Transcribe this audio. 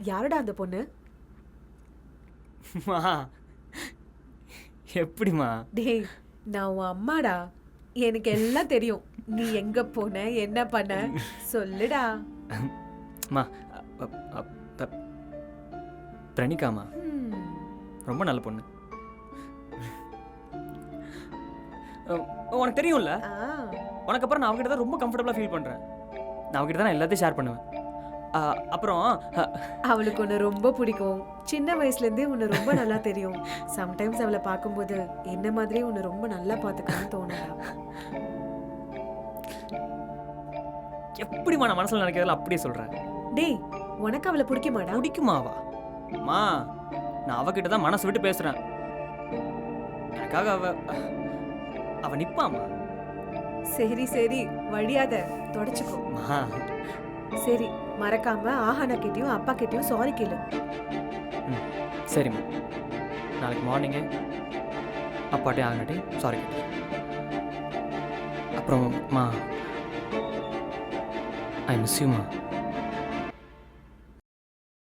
யாருடா அந்த பொண்ணு? மா எப்படிம்மா? டேய், நான் உன் அம்மாடா. எனக்கு எல்லாம் தெரியும். நீ எங்க போன, என்ன பண்ண சொல்லுடா. மா பிரணிகாமா ம், ரொம்ப நல்ல பொண்ணு. உனக்கு தெரியும்ல, ஆ, உனக்கு அப்புறம் நான் அவகிட்ட தான் ரொம்ப கம்ஃபர்டபுளாக ஃபீல் பண்ணுறேன். நான் அவகிட்ட தான் நான் எல்லாத்தையும் ஷேர் பண்ணுவேன். அப்புறம் அவளுக்கு உன்னை ரொம்ப பிடிக்கும். சின்ன வயசுல இருந்தே உன்னை ரொம்ப நல்லா தெரியும். சம்டைம்ஸ் அவளை பார்க்கும்போது என்ன மாதிரியே உன்னை ரொம்ப நல்லா பார்த்துக்கணும்னு தோணுடா. எப்படிமா நான் மனசில் நினைக்கிறதில்ல அப்படியே சொல்கிறேன். டேய், உனக்கு அவளை பிடிக்குமாடா? பிடிக்குமாவா? அம்மா, நான் அவகிட்ட தான் மனசு விட்டு பேசுகிறேன். எனக்காக அவ நிப்பாமா. சரி சரி, வழியாத, தொடச்சுக்கோ. மா சரி, மறக்காம ஆஹானா கிட்டயும் அப்பா கிட்டயும் சாரி கேளு. ம் சரிம்மா. நாளைக்கு மார்னிங்கே அப்பாட்டே ஆகட்டி சாரி கேட்டு. அப்புறம் மா, ஐ மிஸ் யூ மா.